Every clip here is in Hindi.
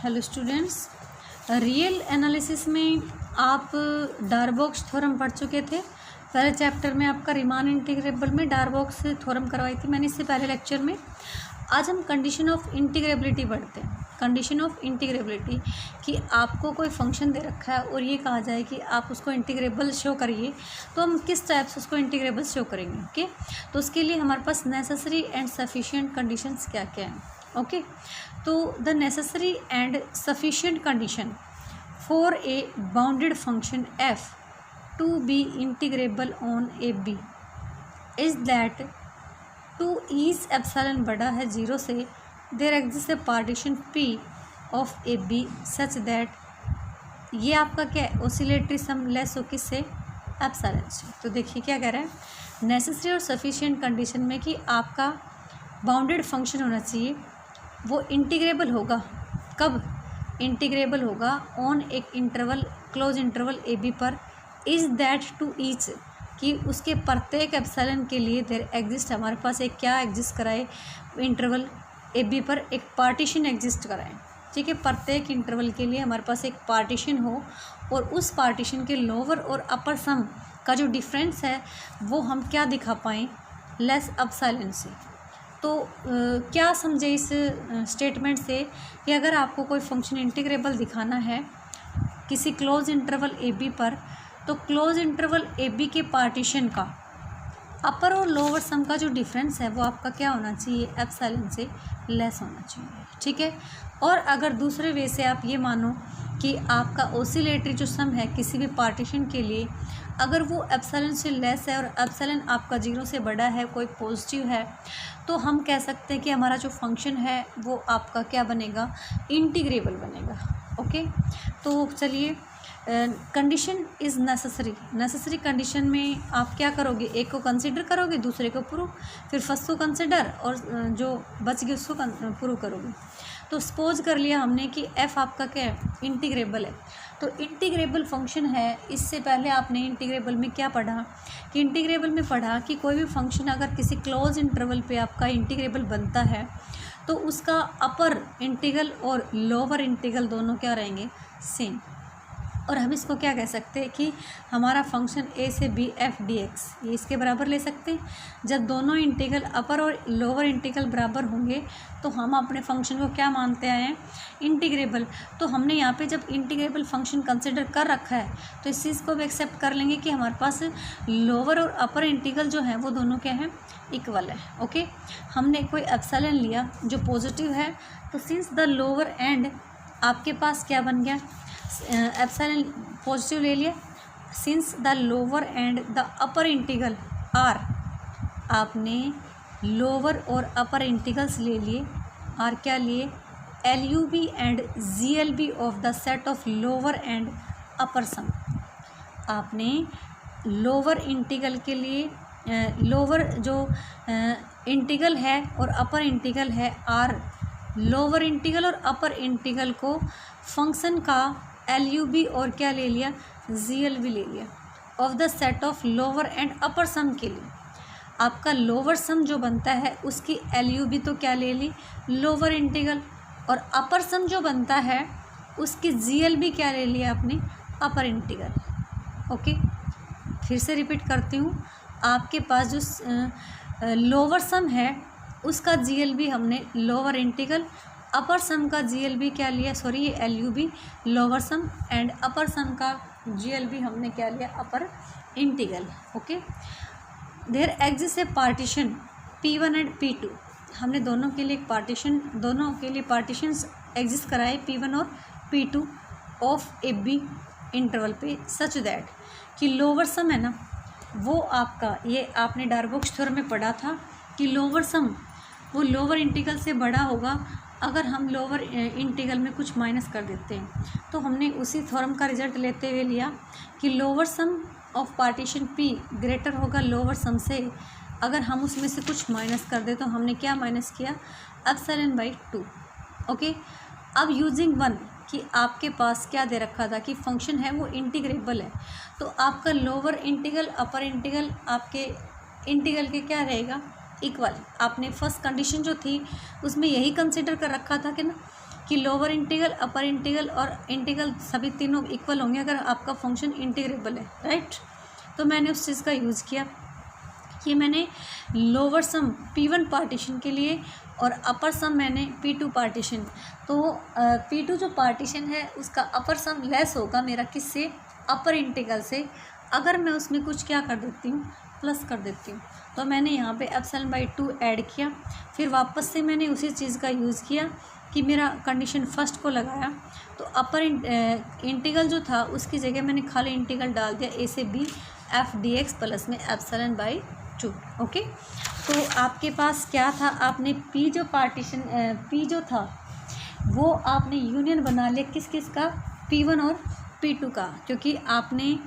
हेलो स्टूडेंट्स, रियल एनालिसिस में आप डारबॉक्स थ्योरम पढ़ चुके थे। पहले चैप्टर में आपका रीमान इंटीग्रेबल में डारबॉक्स थ्योरम करवाई थी मैंने इससे पहले लेक्चर में। आज हम कंडीशन ऑफ इंटीग्रेबिलिटी पढ़ते हैं। कंडीशन ऑफ इंटीग्रेबिलिटी कि आपको कोई फंक्शन दे रखा है और ये कहा जाए कि आप उसको इंटीग्रेबल शो करिए, तो हम किस टाइप से उसको इंटीग्रेबल शो करेंगे। ओके, तो उसके लिए हमारे पास नेसेसरी एंड सफिशिएंट कंडीशंस क्या क्या हैं। ओके, तो the necessary and sufficient condition for a bounded function f to be integrable on a b is that to each epsilon बड़ा है 0 से there exist a partition p of a b such that ये आपका क्या है, ऑसिलेटरी सम लेस हो किससे, एप्सिलॉन से। तो देखिए क्या कह रहा है, नेसेसरी और सफिशिएंट कंडीशन में कि आपका बाउंडेड फंक्शन होना चाहिए, वो इंटीग्रेबल होगा। कब इंटीग्रेबल होगा? ऑन एक interval, closed interval a b पर, इज दैट टू ईच कि उसके प्रत्येक एप्सिलॉन के लिए देयर एग्जिस्ट, हमारे पास एक क्या एग्जिस्ट कराए इंटरवल ए बी पर, एक पार्टीशन एग्जिस्ट कराए। ठीक है, प्रत्येक इंटरवल के लिए हमारे पास एक पार्टीशन हो और उस पार्टीशन के लोअर और अपर सम का जो डिफरेंस है वो हम क्या दिखा पाएँ, लेस एप्सिलॉन से। तो क्या समझे इस स्टेटमेंट से कि अगर आपको कोई फंक्शन इंटीग्रेबल दिखाना है किसी क्लोज इंटरवल ए बी पर, तो क्लोज इंटरवल ए बी के पार्टीशन का अपर और लोअर सम का जो डिफरेंस है वो आपका क्या होना चाहिए, एप्सिलॉन से लेस होना चाहिए। ठीक है, और अगर दूसरे वे से आप ये मानो कि आपका ऑसिलेटरी जो सम है किसी भी पार्टीशन के लिए, अगर वो एप्सिलॉन से लेस है और एप्सिलॉन आपका 0 से बड़ा है, कोई पॉजिटिव है, तो हम कह सकते हैं कि हमारा जो फंक्शन है वो आपका क्या बनेगा, इंटीग्रेबल बनेगा। ओके, तो चलिए, condition is necessary. Necessary condition में आप क्या करोगे, एक को कंसिडर करोगे, दूसरे को प्रूव, फिर फर्स्ट को कंसिडर और जो बच गए उसको प्रूव करोगे। तो सपोज कर लिया हमने कि एफ़ आपका क्या है, इंटीग्रेबल है। तो इंटीग्रेबल फंक्शन है, इससे पहले आपने इंटीग्रेबल में क्या पढ़ा कि इंटीग्रेबल में पढ़ा कि कोई भी फंक्शन अगर किसी क्लोज इंटरवल पे आपका इंटीग्रेबल बनता है तो उसका अपर इंटीग्रल और लोअर इंटीग्रल दोनों क्या रहेंगे, सेम। और हम इसको क्या कह सकते हैं कि हमारा फंक्शन ए से बी एफ डी एक्स ये इसके बराबर ले सकते हैं। जब दोनों इंटीग्रल अपर और लोअर इंटीग्रल बराबर होंगे तो हम अपने फंक्शन को क्या मानते आए हैं, इंटीग्रेबल। तो हमने यहाँ पे जब इंटीग्रेबल फंक्शन कंसिडर कर रखा है तो इस चीज़ को भी एक्सेप्ट कर लेंगे कि हमारे पास लोअर और अपर इंटीग्रल जो है वो दोनों क्या है, इक्वल है। ओके, हमने कोई एप्सिलॉन लिया जो पॉजिटिव है, तो सिंस द लोअर एंड आपके पास क्या बन गया, एप्सिलॉन पॉजिटिव ले लिया, since the lower and the upper integral are, आपने लोअर और अपर इंटीग्रल्स ले लिए, आर क्या लिए, L U B and G L B of the set of lower and upper sum. आपने लोअर इंटीग्रल के लिए लोअर जो इंटीग्रल है और अपर इंटीग्रल है आर, लोअर इंटीग्रल और अपर इंटीग्रल को फंक्शन का एल यू बी और क्या ले लिया, जी एल बी ले लिया of the set of lower and upper sum के लिए। आपका लोअर सम जो बनता है उसकी एल यू बी तो क्या ले ली, लोअर इंटीग्रल, और अपर सम जो बनता है उसकी जी एल बी क्या ले लिया आपने, अपर इंटीग्रल। ओके, फिर से रिपीट करती हूँ, आपके पास जो लोअर सम है उसका जी एल बी हमने लोअर इंटीग्रल, अपर सम का जी एल बी क्या लिया, सॉरी ये L U B lower sum and upper sum का जी एल बी हमने क्या लिया, upper integral. Okay, there exist a partition P1 and P2, हमने दोनों के लिए एक पार्टीशन, दोनों के लिए पार्टीशंस एग्जिस्ट कराए P1 और P2 of a B interval पे, सच दैट कि लोअर सम है ना वो आपका, ये आपने डारबॉक्स थ्योरम में पढ़ा था कि लोअर सम वो लोअर इंटीग्रल से बड़ा होगा अगर हम लोअर इंटीग्रल में कुछ माइनस कर देते हैं। तो हमने उसी थ्योरम का रिजल्ट लेते हुए लिया कि lower sum of partition P greater होगा लोअर सम से अगर हम उसमें से कुछ माइनस कर दे। तो हमने क्या माइनस किया, एप्सिलॉन बाई 2। ओके, अब यूजिंग वन कि आपके पास क्या दे रखा था कि फंक्शन है वो इंटीग्रेबल है, तो आपका लोअर इंटीग्रल अपर इंटीग्रल आपके इंटीग्रल के क्या रहेगा, इक्वल। आपने फर्स्ट कंडीशन जो थी उसमें यही कंसिडर कर रखा था कि ना कि लोअर इंटीग्रल, अपर इंटीग्रल और इंटीग्रल सभी तीनों इक्वल होंगे अगर आपका फंक्शन इंटीग्रेबल है, राइट। तो मैंने उस चीज़ का यूज़ किया कि मैंने लोअर सम P1 पार्टीशन के लिए और अपर सम मैंने P2 पार्टीशन, तो P2 जो पार्टीशन है उसका अपर सम लेस होगा मेरा किससे, अपर इंटीग्रल से, अगर मैं उसमें कुछ क्या कर देती हूँ, प्लस कर देती हूँ। तो मैंने यहाँ पे ε/2 ऐड किया, फिर वापस से मैंने उसी चीज़ का यूज़ किया कि मेरा कंडीशन फर्स्ट को लगाया, तो अपर इंटीग्रल जो था उसकी जगह मैंने खाली इंटीग्रल डाल दिया a से b f dx प्लस में ε/2। ओके, तो आपके पास क्या था, आपने P जो पार्टीशन P जो था वो आपने यूनियन बना लिया किस किस का, P1 और P2 का, क्योंकि आपने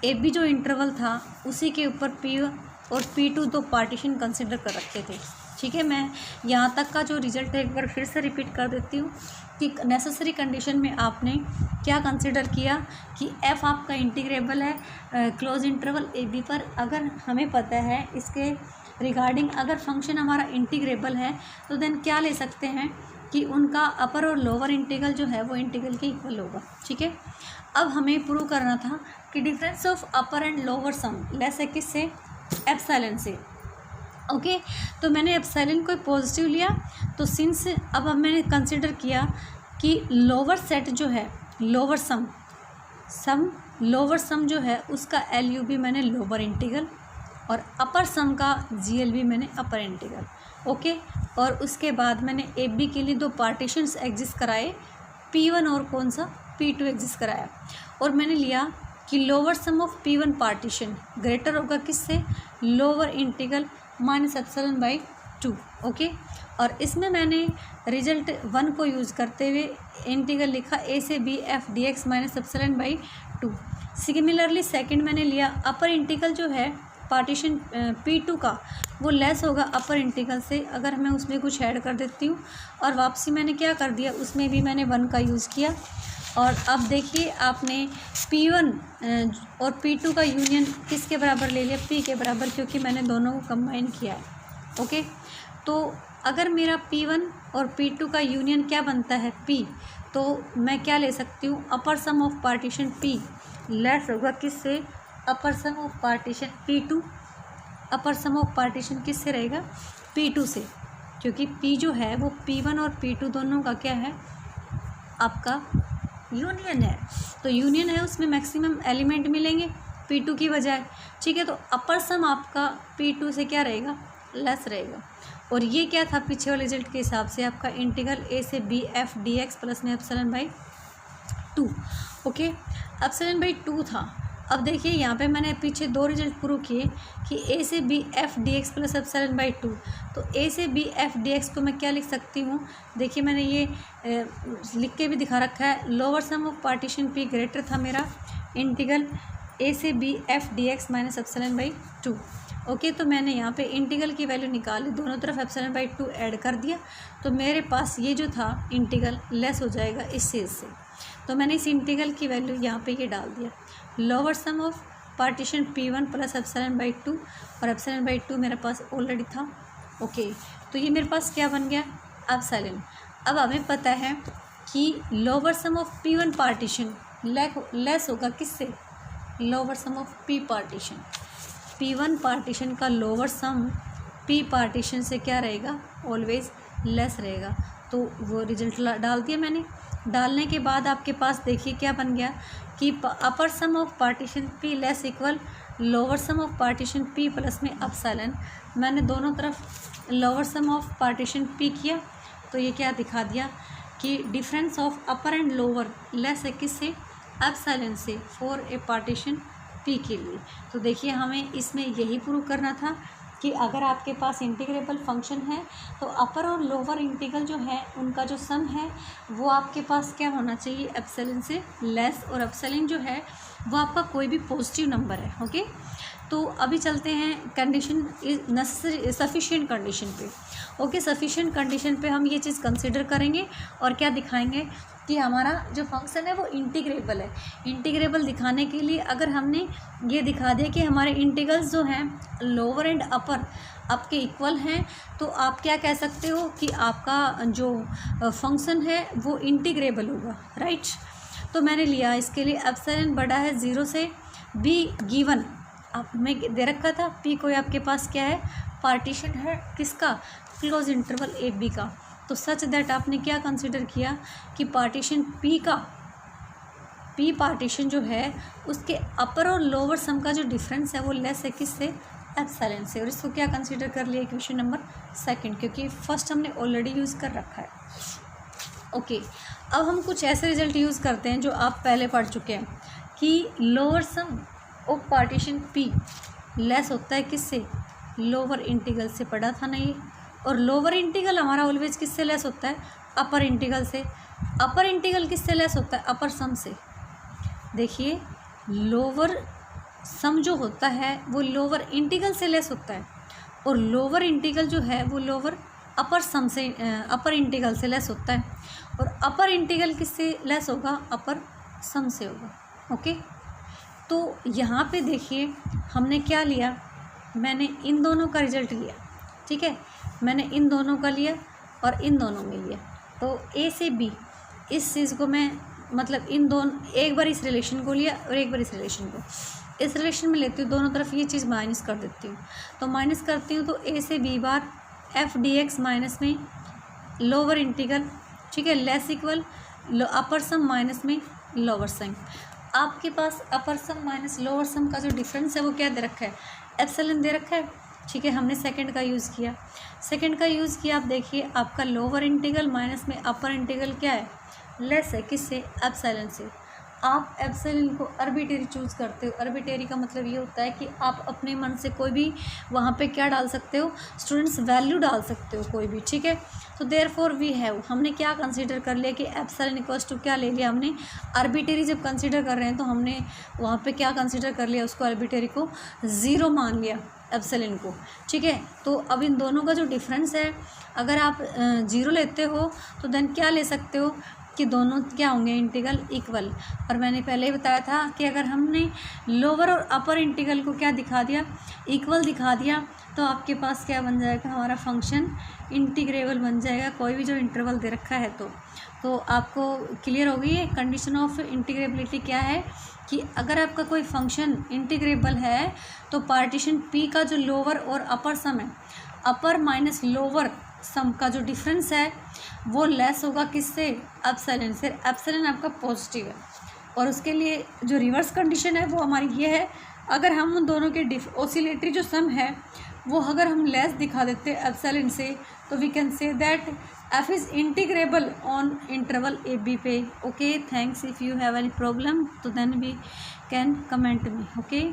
AB जो इंटरवल था उसी के ऊपर P1 और P2 दो पार्टीशन कंसिडर कर रखे थे। ठीक है, मैं यहाँ तक का जो रिजल्ट है एक बार फिर से रिपीट कर देती हूँ कि नेसेसरी कंडीशन में आपने क्या कंसिडर किया कि f आपका इंटीग्रेबल है क्लोज इंटरवल AB पर, अगर हमें पता है इसके रिगार्डिंग, अगर फंक्शन हमारा इंटीग्रेबल है तो देन क्या ले सकते हैं कि उनका अपर और लोअर इंटीग्रल जो है वो इंटीग्रल के इक्वल होगा। ठीक है, अब हमें प्रूव करना था कि difference of upper and lower sum less है किससे, एप्सिलॉन से। ओके, तो मैंने एप्सिलॉन को पॉजिटिव लिया, तो सिंस अब मैंने कंसिडर किया कि लोअर सेट जो है, लोअर लोअर सम जो है उसका LUB मैंने लोअर इंटीग्रल और अपर सम का GLB मैंने अपर इंटीग्रल। ओके, और उसके बाद मैंने AB के लिए दो पार्टीशंस एग्जिस्ट कराए, P1 और कौन सा P2 एग्जिस्ट कराया, और मैंने लिया कि lower sum of P1 partition greater होगा किससे, लोअर इंटीग्रल -ε/2। ओके, और इसमें मैंने रिजल्ट 1 को यूज़ करते हुए इंटीग्रल लिखा a से b f dx -ε/2। Similarly second मैंने लिया अपर इंटीग्रल जो है पार्टीशन P2 का वो लेस होगा अपर इंटीग्रल से, अगर मैं उसमें कुछ ऐड कर देती हूँ, और वापसी मैंने क्या कर दिया, उसमें भी मैंने 1 का यूज़ किया। और अब देखिए आपने P1 और P2 का यूनियन किसके बराबर ले लिया, P के बराबर, क्योंकि मैंने दोनों को कंबाइन किया है। ओके, तो अगर मेरा P1 और P2 का यूनियन क्या बनता है, P, तो मैं क्या ले सकती हूँ, upper sum of partition P less होगा किससे, upper sum of partition P2, upper sum of partition किससे रहेगा, P2 से, क्योंकि P जो है वो P1 और P2 दोनों का क्या है, आपका यूनियन है। तो यूनियन है, उसमें मैक्सिमम एलिमेंट मिलेंगे P2 की बजाय। ठीक है, तो अपर सम आपका P2 से क्या रहेगा, लेस रहेगा। और ये क्या था, पीछे वाले रिजल्ट के हिसाब से आपका इंटीग्रल a से b f dx प्लस में ε/2। ओके, ε/2 था। अब देखिए यहाँ पे मैंने पीछे दो रिजल्ट प्रूव किए कि a से b f dx प्लस ε/2। तो a से b f dx को मैं क्या लिख सकती हूँ, देखिए मैंने ये लिख के भी दिखा रखा है, lower sum of partition P greater था मेरा इंटीग्रल a से b f dx -ε/2। ओके, तो मैंने यहाँ पे इंटीग्रल की वैल्यू निकाली, दोनों तरफ ε/2 ऐड कर दिया, तो मेरे पास ये जो था इंटीग्रल लेस हो जाएगा इस चीज़ से। तो मैंने इस इंटीग्रल की वैल्यू यहाँ पे ये डाल दिया, lower sum of partition P1 plus ε/2, और ε/2 मेरे पास ऑलरेडी था। ओके, तो ये मेरे पास क्या बन गया, एप्सिलॉन। अब हमें पता है कि lower sum of P1 partition less होगा किससे, lower sum of P partition, P1 partition का लोअर सम P पार्टीशन से क्या रहेगा, ऑलवेज लेस रहेगा। तो वो रिजल्ट डाल दिया मैंने। डालने के बाद आपके पास देखिए क्या बन गया कि upper sum of partition P less equal lower sum of partition P plus में एप्सिलॉन। मैंने दोनों तरफ lower sum of partition P किया, तो ये क्या दिखा दिया कि difference of upper and lower less है किससे, एप्सिलॉन से, फॉर ए पार्टीशन P के लिए। तो देखिए हमें इसमें यही प्रूव करना था कि अगर आपके पास इंटीग्रेबल फंक्शन है तो अपर और लोअर इंटीग्रल जो है उनका जो सम है वो आपके पास क्या होना चाहिए, एप्सिलॉन से लेस, और एप्सिलॉन जो है वो आपका कोई भी पॉजिटिव नंबर है। ओके, तो अभी चलते हैं condition is necessary sufficient condition पे। ओके, सफिशिएंट कंडीशन पे हम ये चीज़ कंसिडर करेंगे और क्या दिखाएंगे कि हमारा जो फंक्शन है वो इंटीग्रेबल है। इंटीग्रेबल दिखाने के लिए अगर हमने ये दिखा दिया कि हमारे इंटीग्रल्स जो हैं लोअर एंड अपर आपके इक्वल हैं, तो आप क्या कह सकते हो कि आपका जो फंक्शन है वो इंटीग्रेबल होगा, राइट। तो मैंने लिया इसके लिए एप्सिलॉन बड़ा है 0 से, बी गिवन आप में दे रखा था, पी कोई आपके पास क्या है पार्टीशन है किसका, क्लोज इंटरवल ए बी का। तो सच दैट आपने क्या कंसिडर किया कि पार्टीशन पी का, पी पार्टीशन जो है उसके अपर और लोअर सम का जो डिफरेंस है वो लेस है किससे, एप्सिलॉन से। और इसको क्या कंसिडर कर लिया इक्वेशन नंबर 2, क्योंकि फर्स्ट हमने ऑलरेडी यूज़ कर रखा है। ओके, अब हम कुछ ऐसे रिजल्ट यूज़ करते हैं जो आप पहले पढ़ चुके हैं कि lower sum of partition P less होता है किससे, लोअर इंटीग्रल से, पढ़ा था ना ये। और लोअर इंटीग्रल हमारा ऑलवेज किससे लेस होता है, अपर इंटीग्रल से। अपर इंटीग्रल किससे लेस होता है, अपर सम से। देखिए लोअर सम जो होता है वो लोअर इंटीग्रल से लेस होता है, और लोअर इंटीग्रल जो है वो लोअर अपर सम से, अपर इंटीग्रल से लेस होता है। और अपर इंटीग्रल किससे लेस होगा, अपर सम से होगा। ओके, तो यहाँ पे देखिए हमने क्या लिया, मैंने इन दोनों का रिजल्ट लिया, ठीक है, मैंने इन दोनों का लिया और इन दोनों में लिया। तो ए से बी इस चीज़ को मैं मतलब इन दोनों, एक बार इस रिलेशन को लिया और एक बार इस रिलेशन को, इस रिलेशन में लेती हूँ, दोनों तरफ ये चीज़ माइनस कर देती हूँ। तो माइनस करती हूँ तो ए से b bar f d x minus में लोअर इंटीग्रल, ठीक है, less equal upper sum minus में लोअर सम। आपके पास अपर सम माइनस लोअर सम का जो डिफरेंस है वो क्या दे रखा है, एप्सिलॉन दे रखा है, ठीक है। हमने सेकंड का यूज़ किया, सेकंड का यूज़ किया। आप देखिए आपका लोअर इंटीग्रल माइनस में अपर इंटीग्रल क्या है, लेस है किससे, एप्सिलॉन से। आप एप्सिलॉन को आर्बिट्रेरी चूज़ करते हो। आर्बिट्रेरी का मतलब ये होता है कि आप अपने मन से कोई भी वहाँ पे क्या डाल सकते हो, स्टूडेंट्स वैल्यू डाल सकते हो कोई भी, ठीक है। तो देयरफॉर वी हैव, हमने क्या कंसीडर कर लिया कि एप्सिलॉन इक्वल्स टू क्या ले लिया हमने, आर्बिट्रेरी जब कंसीडर कर रहे हैं तो हमने वहाँ पे क्या कंसीडर कर लिया, उसको आर्बिट्रेरी को 0 मान लिया एप्सिलॉन को, ठीक है। तो अब इन दोनों का जो डिफरेंस है अगर आप 0 लेते हो तो देन क्या ले सकते हो कि दोनों क्या होंगे, इंटीग्रल इक्वल। और मैंने पहले ही बताया था कि अगर हमने लोअर और अपर इंटीग्रल को क्या दिखा दिया, इक्वल दिखा दिया, तो आपके पास क्या बन जाएगा, हमारा फंक्शन इंटीग्रेबल बन जाएगा, कोई भी जो इंटरवल दे रखा है। तो आपको क्लियर हो गई है कंडीशन ऑफ इंटीग्रेबिलिटी क्या है कि अगर आपका कोई फंक्शन इंटीग्रेबल है तो पार्टीशन पी का जो लोअर और अपर सम है, अपर माइनस लोअर सम का जो डिफरेंस है वो लेस होगा किससे, एप्सिलॉन से। एप्सिलॉन आपका पॉजिटिव है। और उसके लिए जो रिवर्स कंडीशन है वो हमारी ये है, अगर हम उन दोनों के ऑसिलेटरी जो सम है वो अगर हम लेस दिखा देते एप्सिलॉन से, तो we can say that f is integrable on interval a b पे। Okay, thanks. If you have any problem तो then we can comment me. Okay.